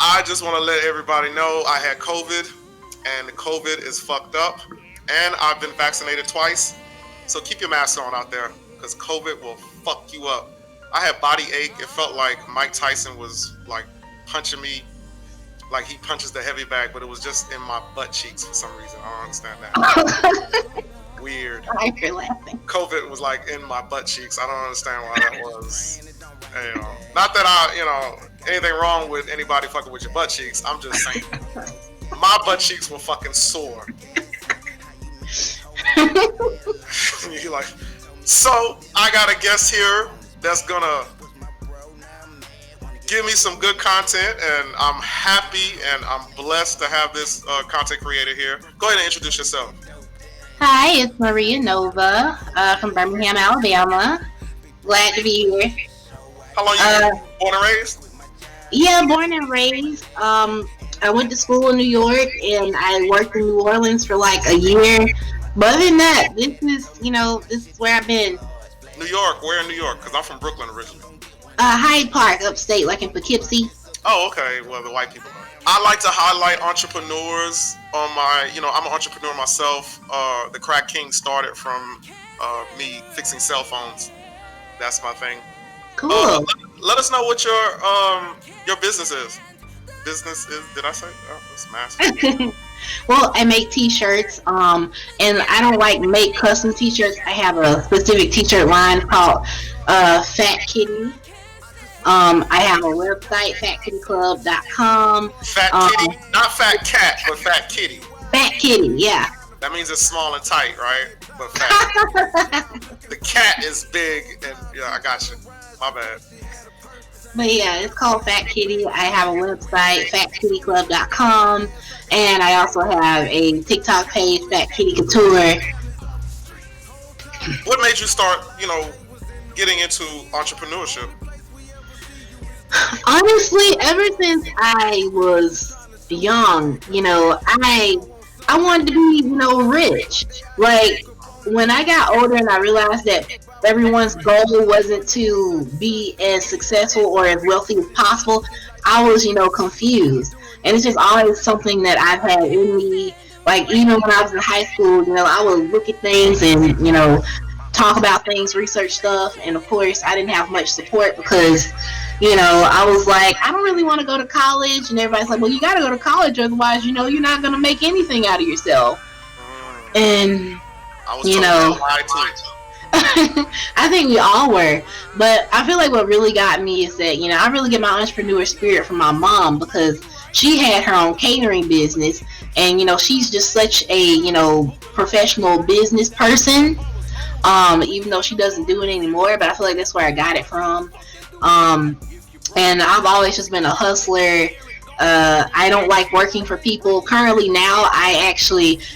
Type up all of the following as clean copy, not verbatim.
I just want to let everybody know I had COVID, and COVID is fucked up, and I've been vaccinated twice. So keep your mask on out there, because COVID will fuck you up. I had body ache. It felt like Mike Tyson was like punching me, like he punches the heavy bag, but it was just in my butt cheeks for some reason. I don't understand that. Weird. You're laughing. COVID was like in my butt cheeks. I don't understand why that was. You know, not that I, anything wrong with anybody fucking with your butt cheeks. I'm just saying, my butt cheeks were fucking sore. You're like, so I got a guest here that's gonna give me some good content, and I'm happy and I'm blessed to have this content creator here. Go ahead and introduce yourself. Hi, it's Maria Nova from Birmingham, Alabama. Glad to be here. How long you been born and raised? Yeah, born and raised. I went to school in New York and I worked in New Orleans for like a year. But other than that, this is where I've been. New York? Where in New York? Because I'm from Brooklyn originally. Hyde Park, upstate, like in Poughkeepsie. Oh, okay. Well, the white people. I like to highlight entrepreneurs on my, I'm an entrepreneur myself. The Creackedking started from me fixing cell phones. That's my thing. Cool. Let us know what your business is. Business is, did I say? Oh, it's massive. Well, I make t-shirts, and I don't like make custom t-shirts. I have a specific t-shirt line called Fat Kitty. I have a website, fatkittyclub.com. Fat Kitty, not Fat Cat, but Fat Kitty. Fat Kitty, yeah. That means it's small and tight, right? But fat. The cat is big, and yeah, I got you. My bad. But yeah, it's called Fat Kitty. I have a website, fatkittyclub.com, and I also have a TikTok page, Fat Kitty Couture. What made you start, getting into entrepreneurship? Honestly, ever since I was young, I wanted to be, rich. Like, when I got older and I realized that everyone's goal wasn't to be as successful or as wealthy as possible, I was, confused. And it's just always something that I've had in me. Like, even when I was in high school, I would look at things and, talk about things, research stuff. And of course, I didn't have much support because, I was like, I don't really want to go to college. And everybody's like, well, you got to go to college. Otherwise, you're not going to make anything out of yourself. And, I think we all were. But I feel like what really got me is that, I really get my entrepreneur spirit from my mom because she had her own catering business. And, she's just such a, professional business person. Even though she doesn't do it anymore, but I feel like that's where I got it from. And I've always just been a hustler. I don't like working for people. Currently now, I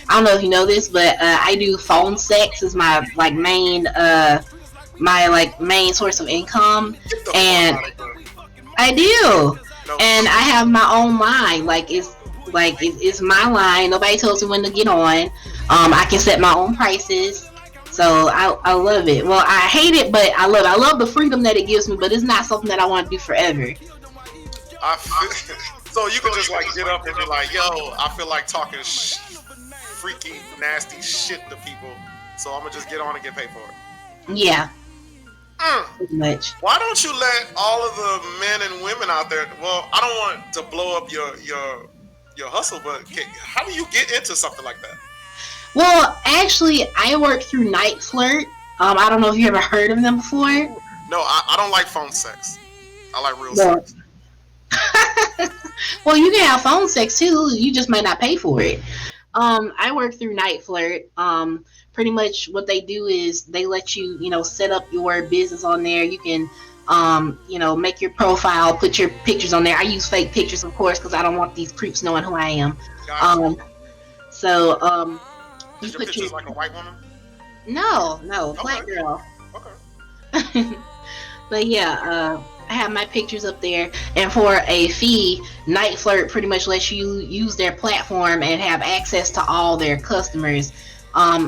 don't know if you know this, but I do phone sex as my main main source of income, and I do. And I have my own line. It's my line. Nobody tells me when to get on. I can set my own prices. So I love it. Well, I hate it, but I love it. I love the freedom that it gives me, but it's not something that I want to do forever. So you can just get up and be like, yo, I feel like talking freaky, nasty shit to people. So I'm going to just get on and get paid for it. Yeah. Pretty much. Why don't you let all of the men and women out there, well, I don't want to blow up your hustle, but how do you get into something like that? Well, actually, I work through Flirt. I don't know if you ever heard of them before. No, I don't like phone sex. I like real sex. Well, you can have phone sex too. You just might not pay for it. I work through Flirt. Pretty much what they do is they let you, set up your business on there. You can, make your profile, put your pictures on there. I use fake pictures, of course, because I don't want these creeps knowing who I am. Gotcha. Is your pictures like a white woman? No, black girl. Okay. But yeah, I have my pictures up there, and for a fee, Flirt pretty much lets you use their platform and have access to all their customers.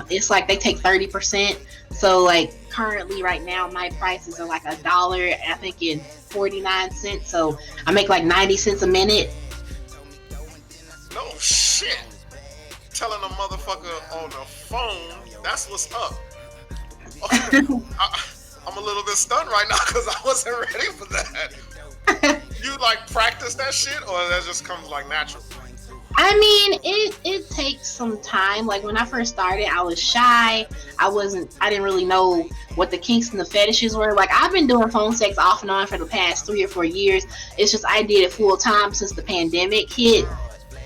It's like they take 30%. So currently right now my prices are $1, I think, in 49 cents. So I make 90 cents a minute. shit. Telling a motherfucker on the phone, that's what's up. Okay. I'm a little bit stunned right now because I wasn't ready for that. You like practice that shit, or that just comes like natural? I mean, it takes some time. Like when I first started, I was shy. I didn't really know what the kinks and the fetishes were. Like I've been doing phone sex off and on for the past 3 or 4 years. It's just I did it full time since the pandemic hit.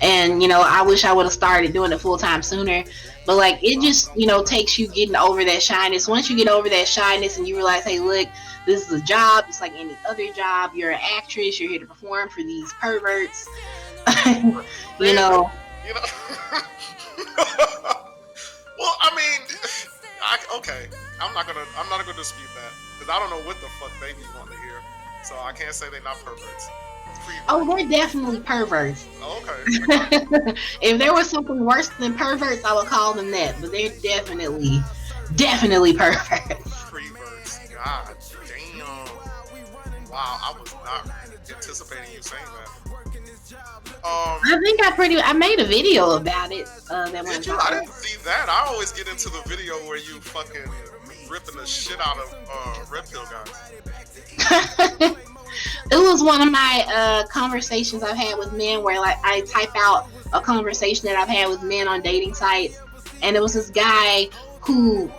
And I wish I would have started doing it full time sooner. But like it just takes you getting over that shyness. Once you get over that shyness and you realize, hey, look, this is a job. It's like any other job. You're an actress. You're here to perform for these perverts. you know. You know. Well, I mean, okay. I'm not gonna dispute that because I don't know what the fuck they be wanting to hear. So I can't say they're not perverts. Oh, they're definitely perverts. Oh, okay. If there was something worse than perverts, I would call them that. But they're definitely perverts. Perverts. God damn. Wow, I was not anticipating you saying that. I think I made a video about it. That did you? I didn't see that. I always get into the video where you fucking ripping the shit out of red pill guys. It was one of my conversations I've had with men where like I type out a conversation that I've had with men on dating sites, and it was this guy who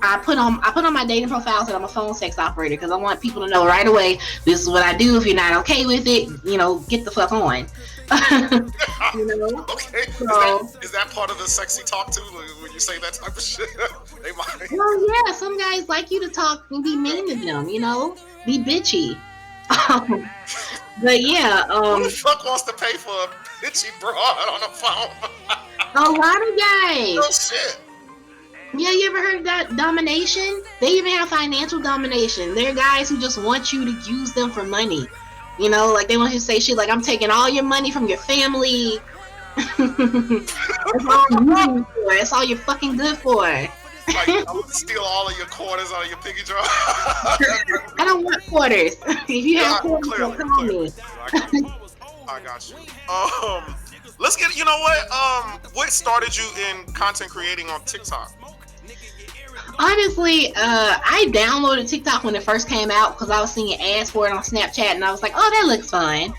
I put on my dating profile that I'm a phone sex operator because I want people to know right away this is what I do. If you're not okay with it, get the fuck on. Okay. So, is that part of the sexy talk too? When you say that type of shit, they might. Well, yeah, some guys like you to talk and be mean to them. Be bitchy. But yeah, who the fuck wants to pay for a bitchy broad on the phone? A lot of guys. Oh shit. Yeah, you ever heard of that domination? They even have financial domination. They're guys who just want you to use them for money. Like they want you to say shit like, I'm taking all your money from your family. That's all I'm using you for. That's all you're fucking good for. Like, I'm gonna steal all of your quarters out of your piggy jar. I don't want quarters. If you have quarters, call me. I got you. Let's get. You know what? What started you in content creating on TikTok? Honestly, I downloaded TikTok when it first came out because I was seeing ads for it on Snapchat, and I was like, "Oh, that looks fun."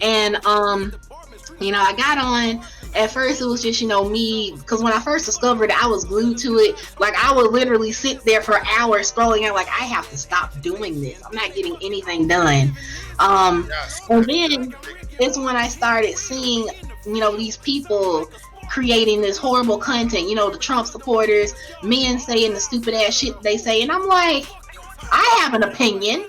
And I got on. At first, it was just me because when I first discovered it, I was glued to it. Like I would literally sit there for hours scrolling. I'm like, I have to stop doing this. I'm not getting anything done. And then it's when I started seeing, these people creating this horrible content, the Trump supporters, men saying the stupid ass shit they say, and I'm like, I have an opinion,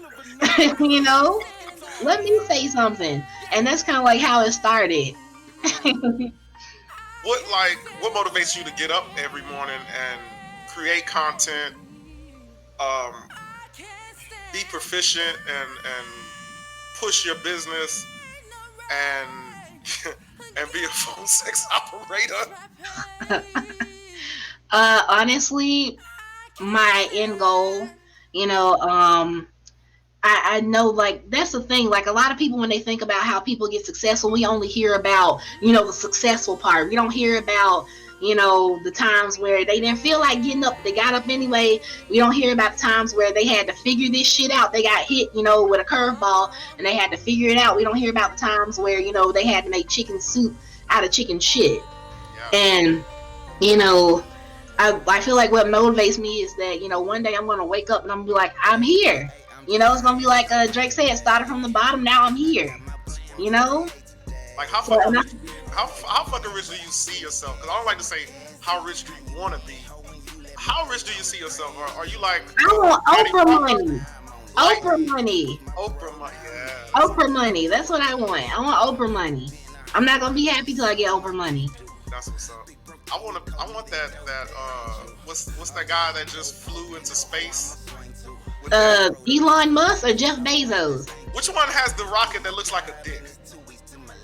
let me say something. And that's kind of like how it started. What motivates you to get up every morning and create content, be proficient and push your business and and be a phone sex operator? Honestly, my end goal, I know, like, that's the thing. Like, a lot of people, when they think about how people get successful, we only hear about, the successful part. We don't hear about, the times where they didn't feel like getting up, they got up anyway. We don't hear about the times where they had to figure this shit out. They got hit, with a curveball, and they had to figure it out. We don't hear about the times where, they had to make chicken soup out of chicken shit. Yeah. And, I feel like what motivates me is that, one day I'm going to wake up and I'm going to be like, I'm here. It's going to be like Drake said, started from the bottom, now I'm here. Like, how fucking rich do you see yourself? Because I don't like to say, how rich do you want to be? How rich do you see yourself? Or are you like... I want Oprah money. Oprah money. Oprah money, yeah. Oprah money. That's what I want. I want Oprah money. I'm not going to be happy till I get Oprah money. That's what's up. I want that what's that guy that just flew into space? Elon Musk or Jeff Bezos? Which one has the rocket that looks like a dick?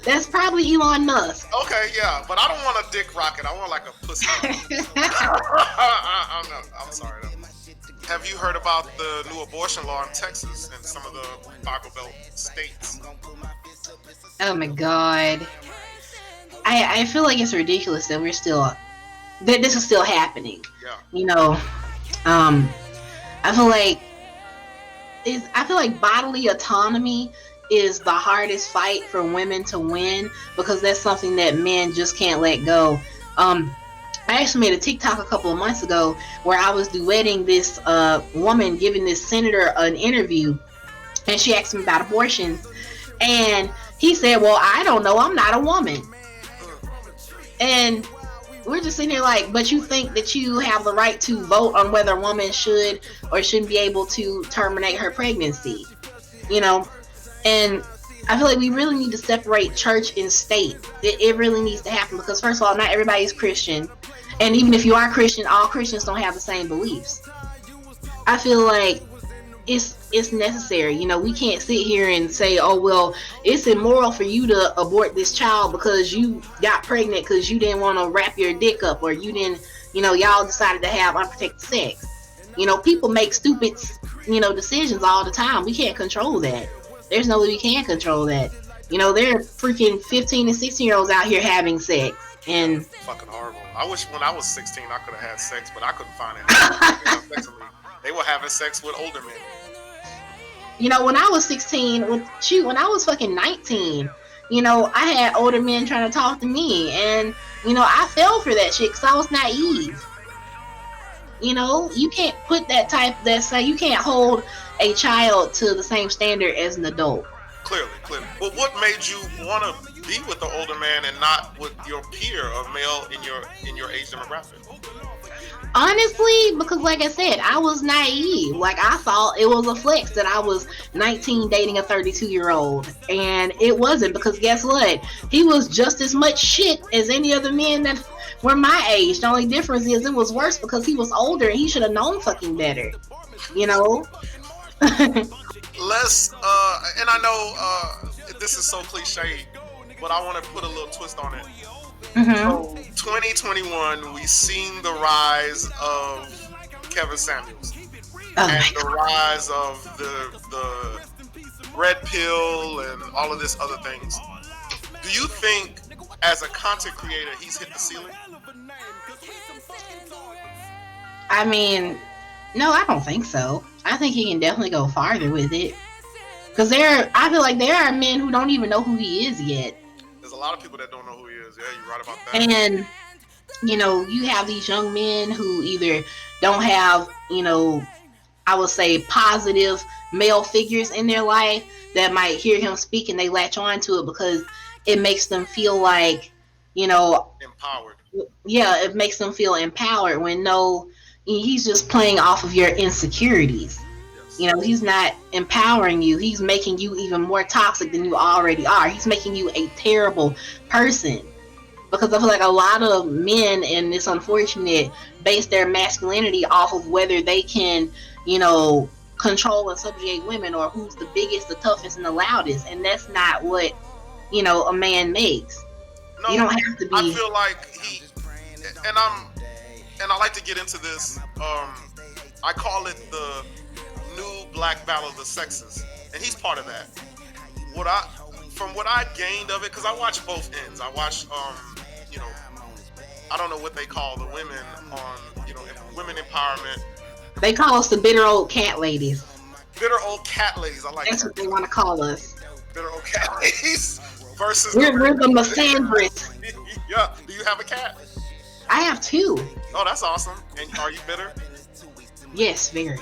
That's probably Elon Musk. Okay, yeah, but I don't want a dick rocket. I want like a pussy. I'm sorry though. Have you heard about the new abortion law in Texas and some of the Bible Belt states? Oh my God. I feel like it's ridiculous that this is still happening. Yeah. You know, um, I feel like I feel like bodily autonomy is the hardest fight for women to win because that's something that men just can't let go. I actually made a TikTok a couple of months ago where I was duetting this woman giving this senator an interview, and she asked him about abortions, and he said, "Well, I don't know. I'm not a woman." And we're just sitting here like, but you think that you have the right to vote on whether a woman should or shouldn't be able to terminate her pregnancy, you know? And I feel like we really need to separate church and state. It really needs to happen because, first of all, not everybody is Christian. And even if you are Christian, all Christians don't have the same beliefs. I feel like it's necessary. You know, we can't sit here and say, oh well, it's immoral for you to abort this child because you got pregnant because you didn't want to wrap your dick up, or you didn't, you know, y'all decided to have unprotected sex. You know, people make stupid, you know, decisions all the time. We can't control that. There's no way we can control that. You know, there are freaking 15 and 16-year-olds out here having sex, and fucking horrible. I wish when I was 16 I could have had sex, but I couldn't find it. They were having sex with older men. You know, when I was 16, when I was fucking 19, you know, I had older men trying to talk to me, and you know, I fell for that shit because I was naive. You know, you can't put you can't hold a child to the same standard as an adult. Clearly. But what made you want to be with the older man and not with your peer of male in your age demographic? Honestly, because like I said, I was naive. Like, I thought it was a flex that I was 19 dating a 32-year-old. And it wasn't, because guess what? He was just as much shit as any other men that were my age. The only difference is it was worse because he was older and he should have known fucking better. You know? Let's, and I know this is so cliche, but I want to put a little twist on it. Mm-hmm. So 2021, we seen the rise of Kevin Samuels and the rise of the red pill and all of this other things. Do you think, as a content creator, he's hit the ceiling? I mean, no, I don't think so. I think he can definitely go farther with it. Because I feel like there are men who don't even know who he is yet. There's a lot of people that don't know who he is. Yeah, you're right about that. And, you know, you have these young men who either don't have, you know, I would say positive male figures in their life that might hear him speak and they latch on to it because it makes them feel like, you know, empowered. Yeah, it makes them feel empowered when no, he's just playing off of your insecurities. You know, he's not empowering you. He's making you even more toxic than you already are. He's making you a terrible person. Because I feel like a lot of men, and it's unfortunate, base their masculinity off of whether they can, you know, control and subjugate women, or who's the biggest, the toughest, and the loudest. And that's not what, you know, a man makes. No, you don't have to be. I feel like and I like to get into this. I call it the new black battle of the sexes, and he's part of that. From what I gained of it, because I watch both ends. I watch, you know, I don't know what they call the women on, you know, women empowerment. They call us the bitter old cat ladies. Bitter old cat ladies. I like That's that. what they want to call us. Bitter old cat ladies versus. We're the misandrists. Yeah. Do you have a cat? I have 2. Oh, that's awesome. And are you bitter? Yes, very.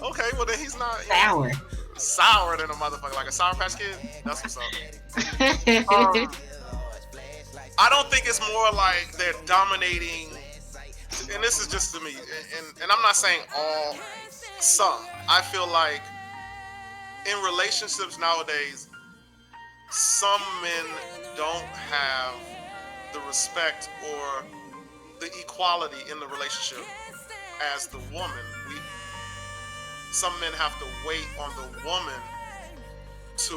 Okay, well then he's not sour. Sour than a motherfucker, like a Sour Patch Kid. That's what's up. I don't think it's more like they're dominating, and this is just to me, and I'm not saying all, some. I feel like in relationships nowadays, some men don't have the respect or the equality in the relationship as the woman. Some men have to wait on the woman to,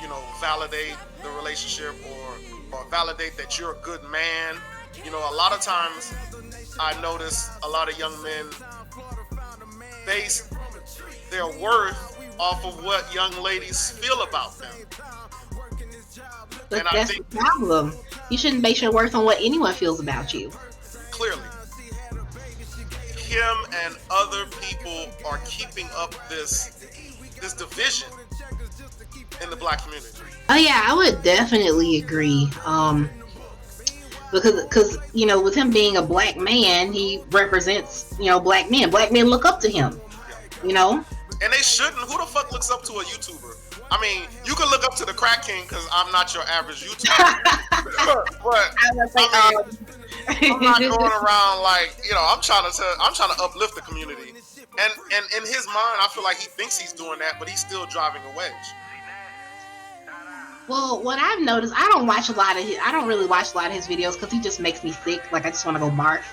you know, validate the relationship or validate that you're a good man. You know, a lot of times I notice a lot of young men base their worth off of what young ladies feel about them. But And I that's think the problem. You shouldn't base your worth on what anyone feels about you. clearly him and other people are keeping up this division in the black community. Oh yeah, I would definitely agree. Because with him being a black man, he represents black men. Black men look up to him. Yeah. You know. And they shouldn't. Who the fuck looks up to a YouTuber? I mean, you can look up to the Creackedking because I'm not your average YouTuber. But I mean, I'm not going around like I'm trying to uplift the community. And in his mind, I feel like he thinks he's doing that, but he's still driving a wedge. Well, what I've noticed, I don't really watch a lot of his videos because he just makes me sick. Like I just want to go barf.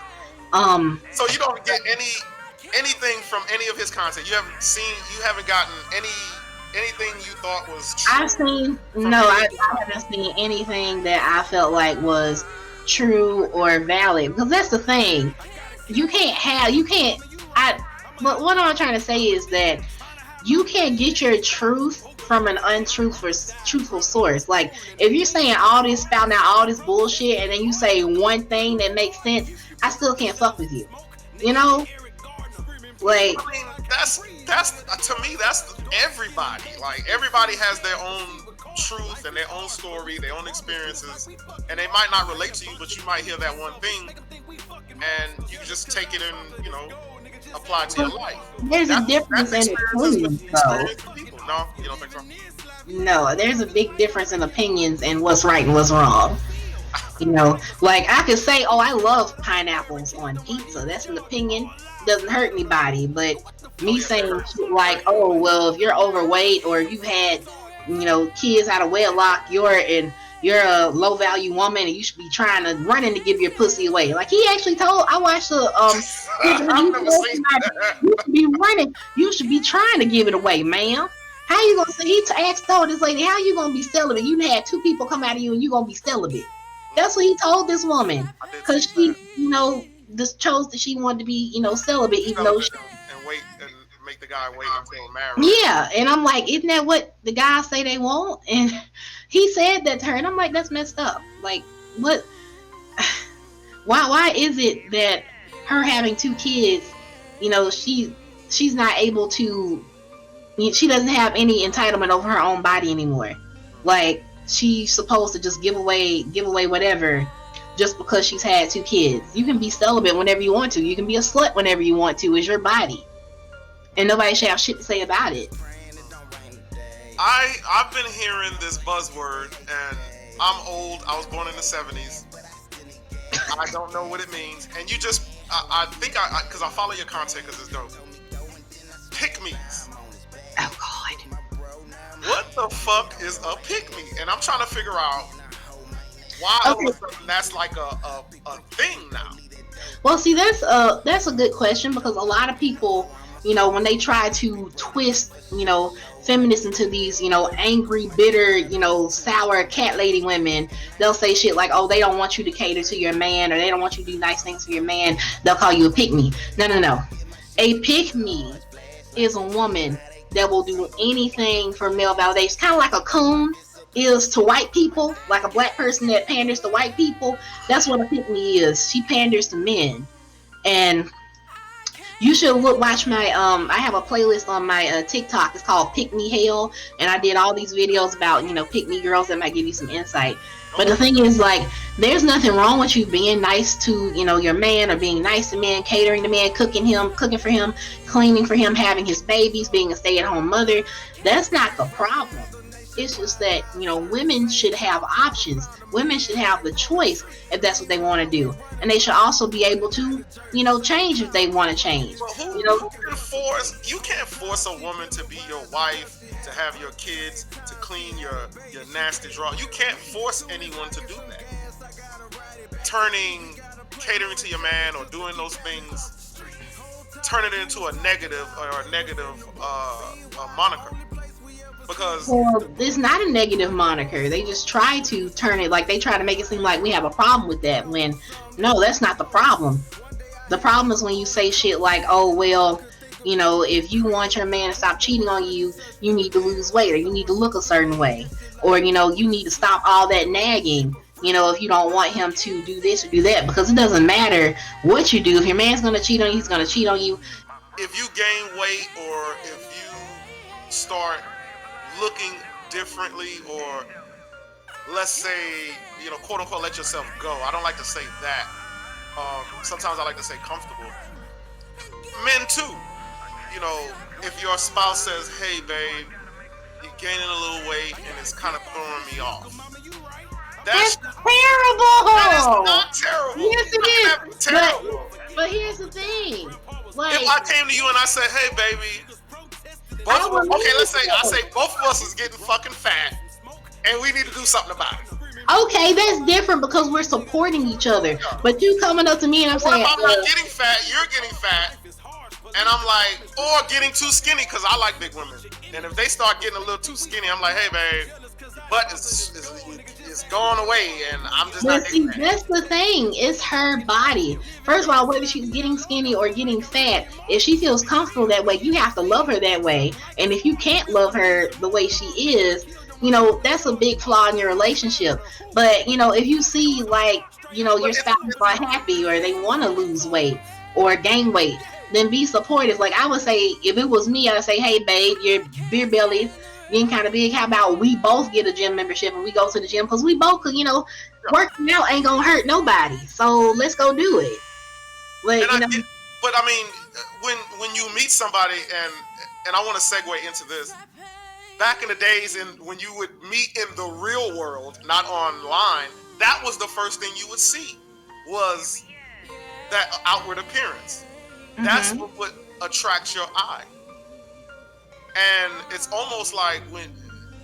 So you don't get anything from any of his content. You haven't gotten anything you thought was true. I haven't seen anything that I felt like was true or valid. Because that's the thing. But what I'm trying to say is that you can't get your truth from an truthful source. Like if you're saying spouting out all this bullshit and then you say one thing that makes sense, I still can't fuck with you. Like I mean, that's to me that's everybody. Like everybody has their own truth and their own story, their own experiences, and they might not relate to you, but you might hear that one thing and you just take it and apply it to your life. There's a difference in opinions, though. No, you don't think so? No, there's a big difference in opinions and what's right and what's wrong. Like I could say, oh, I love pineapples on pizza. That's an opinion. Doesn't hurt anybody. But me saying like, oh, well, if you're overweight or if you had, kids out of wedlock, you're a low value woman and you should be running to give your pussy away. Like he actually told, I watched I've never seen that. You should be running. You should be trying to give it away, ma'am. How you gonna say? Told this lady, how you gonna be celibate? You had 2 people come out of you and you gonna be celibate. That's what he told this woman, because she, just chose that she wanted to be, celibate, even though she and wait and make the guy wait until marriage. Yeah, and I'm like, isn't that what the guys say they want? And he said that to her, and I'm like, that's messed up. Like, what? Why is it that her having 2 kids, she's not able to? She doesn't have any entitlement over her own body anymore. Like she's supposed to just give away whatever just because she's had 2 kids. You can be celibate whenever you want to. You can be a slut whenever you want to. It's your body. And nobody should have shit to say about it. I've been hearing this buzzword, and I'm old. I was born in the 70s. I don't know what it means. And you just, I think because I follow your content because it's dope. Pick-me's. Oh, God. What the fuck is a pick-me? And I'm trying to figure out why all of a sudden that's like a thing now. Well, see, that's a good question, because a lot of people, when they try to twist, feminists into these, angry, bitter, sour cat lady women, they'll say shit like, oh, they don't want you to cater to your man, or they don't want you to do nice things for your man. They'll call you a pick-me. No. A pick-me is a woman that will do anything for male validation. Kind of like a coon is to white people, like a black person that panders to white people. That's what a pick-me is. She panders to men. And you should watch my I have a playlist on my TikTok. It's called Pick Me Hell, and I did all these videos about pick me girls that might give you some insight. But the thing is, like, there's nothing wrong with you being nice to your man, or being nice to men, catering to men, cooking for him, cleaning for him, having his babies, being a stay-at-home mother. That's not the problem. It's just that women should have options. Women should have the choice if that's what they want to do, and they should also be able to change if they want to change. Well, who can force? You can't force a woman to be your wife, to have your kids, to clean your nasty drawer. You can't force anyone to do that. Catering to your man or doing those things, turn it into a negative moniker. Because it's not a negative moniker. They just try to turn it, like they try to make it seem like we have a problem with that, when no, that's not the problem. The problem is when you say shit like, oh, well, if you want your man to stop cheating on you, you need to lose weight, or you need to look a certain way, or you need to stop all that nagging. If you don't want him to do this or do that, because it doesn't matter what you do. If your man's gonna cheat on you, he's gonna cheat on you. If you gain weight, or if you start looking differently, or let's say, quote unquote, let yourself go. I don't like to say that. Sometimes I like to say comfortable. Men too. If your spouse says, "Hey, babe, you're gaining a little weight and it's kind of throwing me off." That's terrible. That is terrible. not terrible. Yes, it That's is. terrible. But here's the thing. If I came to you and I said, "Hey, baby, let's say I say both of us is getting fucking fat, and we need to do something about it." Okay, that's different because we're supporting each other. But you coming up to me and I'm saying, "I'm not getting fat, you're getting fat," and I'm like, or getting too skinny, because I like big women. And if they start getting a little too skinny, I'm like, "Hey, babe, butt is going away, and I'm just not." See, that's the thing. It's her body. First of all, whether she's getting skinny or getting fat, if she feels comfortable that way, you have to love her that way. And if you can't love her the way she is, that's a big flaw in your relationship. But, if you see, your spouse is not happy, or they want to lose weight or gain weight, then be supportive. Like I would say, if it was me, I'd say, "Hey, babe, your beer belly getting kind of big. How about we both get a gym membership and we go to the gym? Because we both could, working out ain't going to hurt nobody. So let's go do it." Like, but I mean, when you meet somebody, and I want to segue into this. Back in the days, when you would meet in the real world, not online, that was the first thing you would see, was that outward appearance. Mm-hmm. That's what attracts your eye. And it's almost like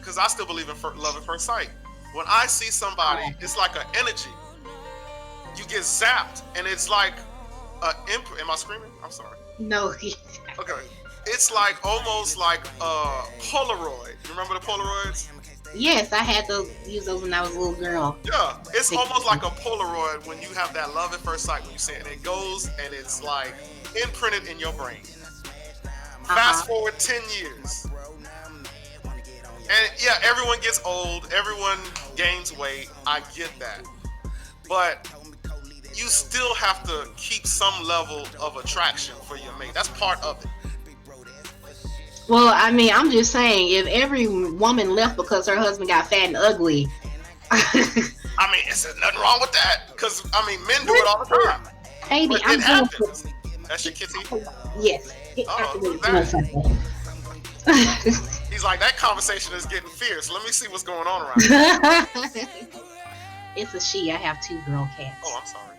because I still believe in love at first sight. When I see somebody, it's like an energy. You get zapped, and it's like am I screaming? I'm sorry. No. Okay. It's like almost like a Polaroid. You remember the Polaroids? Yes, I had to use those when I was a little girl. Yeah, it's almost like a Polaroid when you have that love at first sight, when you see it. And it goes and it's like imprinted in your brain. Fast forward 10 years. And yeah, everyone gets old. Everyone gains weight. I get that. But you still have to keep some level of attraction for your mate. That's part of it. Well, I mean, I'm just saying, if every woman left because her husband got fat and ugly, I mean, is there nothing wrong with that? Because, I mean, men do it all the time. Baby, but it happens. That's your kitty? Yes. He's like, that conversation is getting fierce. Let me see what's going on around here. It's a she. I have 2 girl cats. Oh, I'm sorry.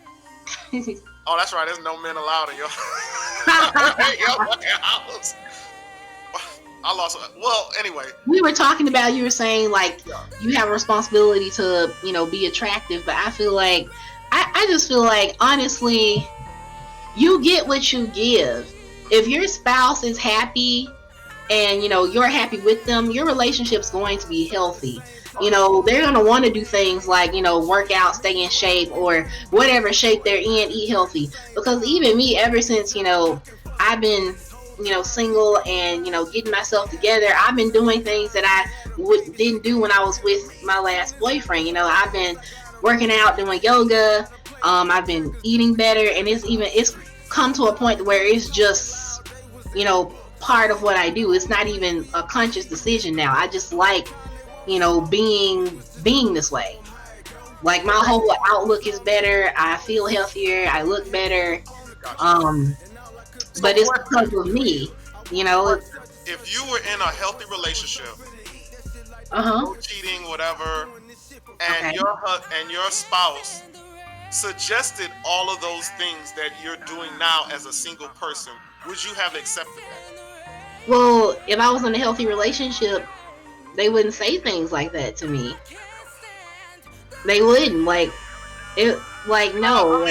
Oh, that's right. There's no men allowed in your house. I lost. Well, anyway. We were talking about, you were saying, you have a responsibility to, be attractive. But I feel like, I just feel like, honestly, you get what you give. If your spouse is happy and, you're happy with them, your relationship's going to be healthy. They're going to want to do things like, work out, stay in shape, or whatever shape they're in, eat healthy. Because even me, ever since, I've been, single and, getting myself together, I've been doing things that I didn't do when I was with my last boyfriend. I've been working out, doing yoga. I've been eating better, and it's come to a point where it's just, part of what I do. It's not even a conscious decision now. I just like, being this way. Like, my whole outlook is better. I feel healthier. I look better. But it's because of me, If you were in a healthy relationship, no cheating, whatever, and your spouse suggested all of those things that you're doing now as a single person, would you have accepted that? Well, if I was in a healthy relationship, they wouldn't say things like that to me. They wouldn't. No.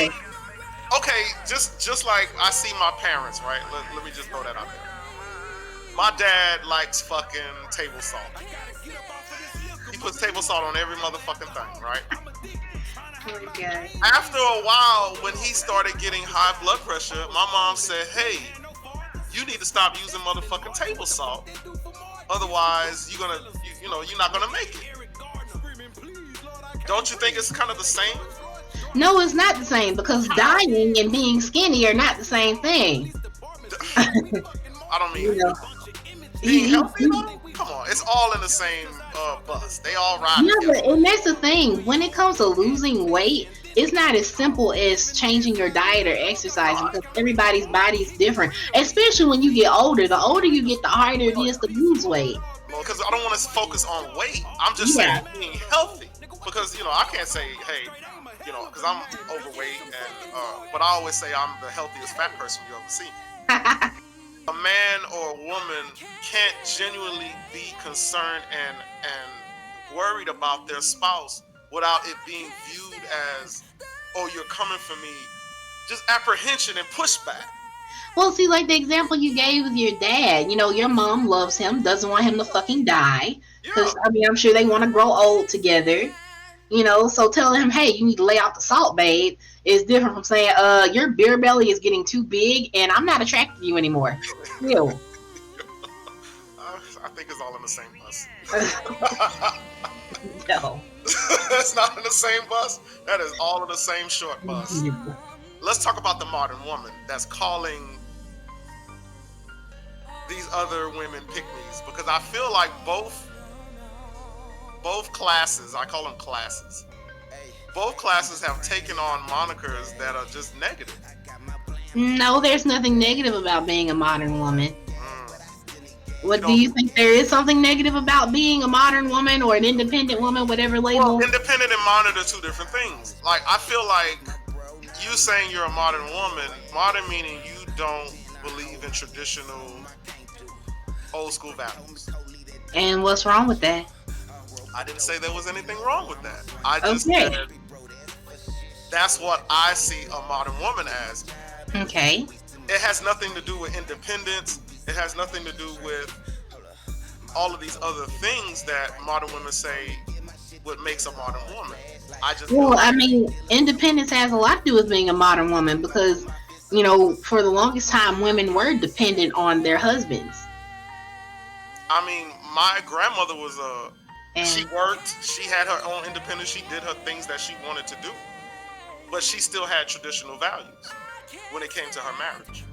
Okay, just like I see my parents, right? Let me just throw that out there. My dad likes fucking table salt. He puts table salt on every motherfucking thing, right? Okay. After a while, when he started getting high blood pressure, my mom said, "Hey, you need to stop using motherfucking table salt. Otherwise, you're not gonna make it. Don't you think it's kind of the same? No, it's not the same because dying and being skinny are not the same thing. I don't mean You know, being he, healthy though. Come on, it's all in the same bus. They all ride yeah, together. and that's the thing. When it comes to losing weight, it's not as simple as changing your diet or exercising because everybody's body is different. Especially when you get older. The older you get, the harder it is to lose weight. Well, because I don't want to focus on weight. I'm just Yeah. saying being healthy. Because I can't say, hey, because I'm overweight, but I always say I'm the healthiest fat person you ever see. A man or a woman can't genuinely be concerned and worried about their spouse without it being viewed as, oh, you're coming for me. Just apprehension and pushback. Well, see, like the example you gave with your dad, your mom loves him, doesn't want him to fucking die. Yeah. Because, I'm sure they want to grow old together. So telling him, hey, you need to lay off the salt, babe, is different from saying, your beer belly is getting too big and I'm not attracted to you anymore. Ew. I think it's all in the same bus. No. It's not in the same bus. That is all in the same short bus. Let's talk about the modern woman that's calling these other women pick-me's, because I feel like both classes, I call them classes, both classes have taken on monikers that are just negative. No, there's nothing negative about being a modern woman. What You do know- you think there is something negative about being a modern woman or an independent woman, whatever label? Well, independent and modern are two different things. Like, I feel like you saying you're a modern woman, modern meaning you don't believe in traditional old school values. And what's wrong with that? I didn't say there was anything wrong with that. I just Okay. said that's what I see a modern woman as. Okay. It has nothing to do with independence. It has nothing to do with all of these other things that modern women say what makes a modern woman. I just Well, I mean, independence has a lot to do with being a modern woman because, for the longest time, women were dependent on their husbands. I mean, my grandmother was she And worked, she had her own independence, she did her things that she wanted to do. But she still had traditional values when it came to her marriage.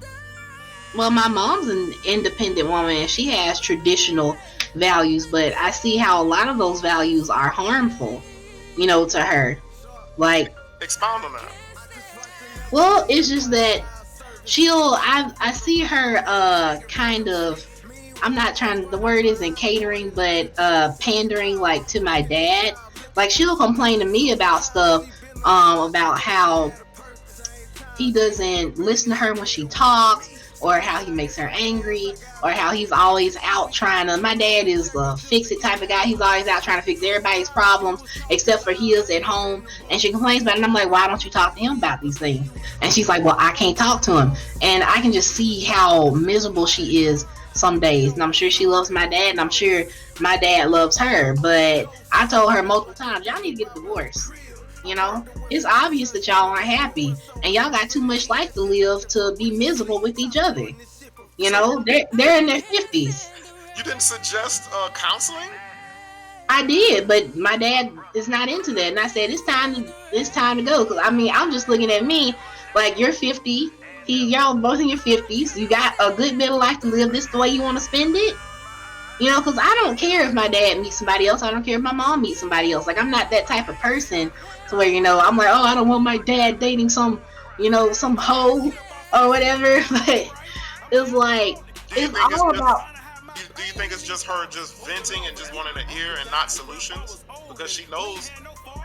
well, my mom's an independent woman and she has traditional values, but I see how a lot of those values are harmful, to her. Like, Expound on that. well, it's just that I see her kind of, I'm not trying, the word isn't catering, but pandering, like, to my dad. Like, she'll complain to me about stuff, about how he doesn't listen to her when she talks, or how he makes her angry, or how he's always out trying to. My dad is the fix it type of guy. He's always out trying to fix everybody's problems except for his at home. And she complains about it, and I'm like, why don't you talk to him about these things? And she's like, well, I can't talk to him. And I can just see how miserable she is some days. And I'm sure she loves my dad, and I'm sure my dad loves her. But I told her multiple times, y'all need to get a divorce. It's obvious that y'all aren't happy and y'all got too much life to live to be miserable with each other. They're in their 50s. You didn't suggest counseling? I did, but my dad is not into that. And I said, it's time to go. Cause I'm just looking at me like, you're 50. Y'all both in your 50s. You got a good bit of life to live. This the way you want to spend it? Because I don't care if my dad meets somebody else. I don't care if my mom meets somebody else. Like, I'm not that type of person to where, I'm like, oh, I don't want my dad dating some hoe or whatever. But it's like, it's all about. Do you think it's just her just venting and just wanting to hear and not solutions? Because she knows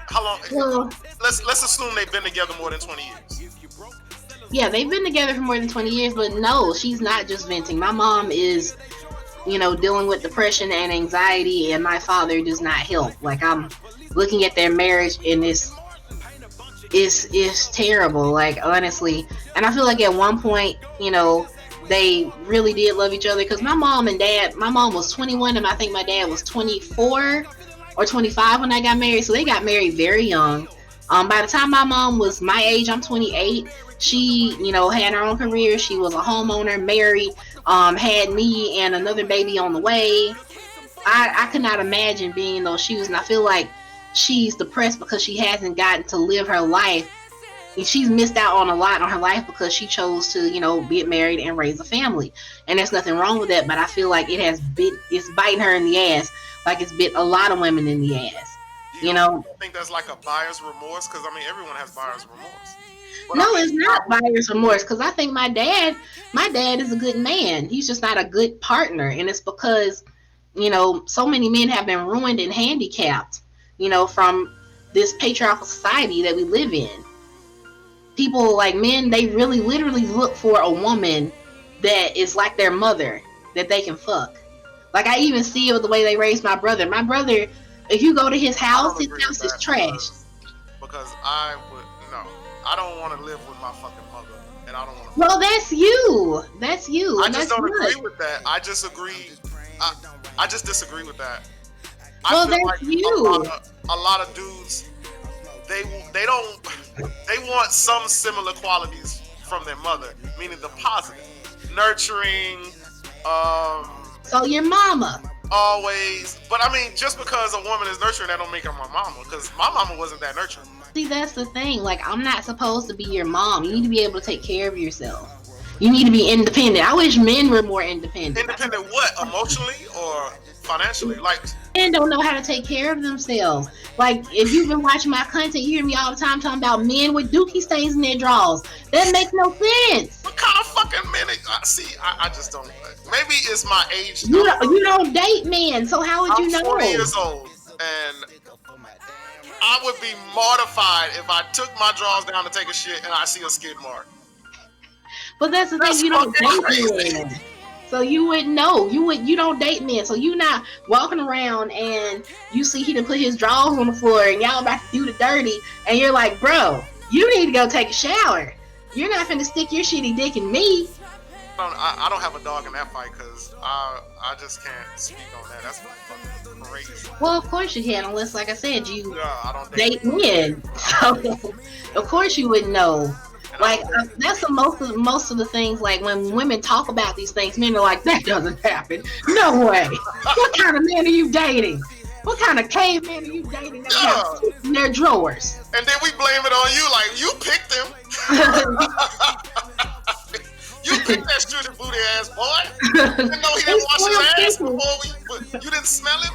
how long. Well, let's assume they've been together more than 20 years. Yeah, they've been together for more than 20 years, but no, she's not just venting. My mom is, dealing with depression and anxiety, and my father does not help. Like, I'm looking at their marriage, and it's terrible, like, honestly. And I feel like at one point, they really did love each other, because my mom was 21, and I think my dad was 24 or 25 when I got married, so they got married very young. By the time my mom was my age, I'm 28, she, had her own career. She was a homeowner, married, had me and another baby on the way. I could not imagine being in those shoes, and I feel like she's depressed because she hasn't gotten to live her life. And she's missed out on a lot on her life because she chose to, get married and raise a family. And there's nothing wrong with that, but I feel like it's biting her in the ass, like it's bit a lot of women in the ass. Do you think that's like a buyer's remorse? Because I mean, everyone has buyer's remorse. But No, I mean, it's not buyer's remorse, because I think my dad is a good man. He's just not a good partner, and it's because so many men have been ruined and handicapped, from this patriarchal society that we live in. People, like men, they really literally look for a woman that is like their mother that they can fuck. Like, I even see it with the way they raised my brother. My brother, if you go to his I house, don't his agree with house is that trash. because I would no. I don't want to live with my fucking mother, and I don't want to. Well, that's you. That's you. I and just that's don't good. agree with that. I just agree. I just disagree with that. Well, I feel that's like you. a lot of dudes they don't they want some similar qualities from their mother, meaning the positive, nurturing, So your mama. always. But I mean, just because a woman is nurturing, that don't make her my mama. Because my mama wasn't that nurturing. See, that's the thing. Like, I'm not supposed to be your mom. You need to be able to take care of yourself. You need to be independent. I wish men were more independent. Independent what? Emotionally or financially? Like, Men don't know how to take care of themselves. Like, if you've been watching my content, you hear me all the time talking about men with dookie stains in their drawers. That makes no sense. what kind of fucking minute? See, I just don't. Maybe it's my age. You don't date men, so how would you I'm know? 40 years old, and I would be mortified if I took my drawers down to take a shit and I see a skid mark. But that's the That's thing, you don't fucking date crazy. men. So you wouldn't know. You don't date men. So you not walking around and you see he done put his drawers on the floor and y'all about to do the dirty, and you're like, bro, you need to go take a shower. You're not finna stick your shitty dick in me. I don't have a dog in that fight because I just can't speak on that. That's fucking crazy. Well, of course you can, unless, like I said, you Yeah, I don't date think. men. So of course you wouldn't know. Like, that's the most of the things. Like, when women talk about these things, men are like, that doesn't happen. No way. What kind of man are you dating? What kind of caveman are you dating that have shit in their drawers? And then we blame it on you, like you picked him. You picked that shooting booty ass boy. You didn't know he didn't wash his ass before you didn't smell him.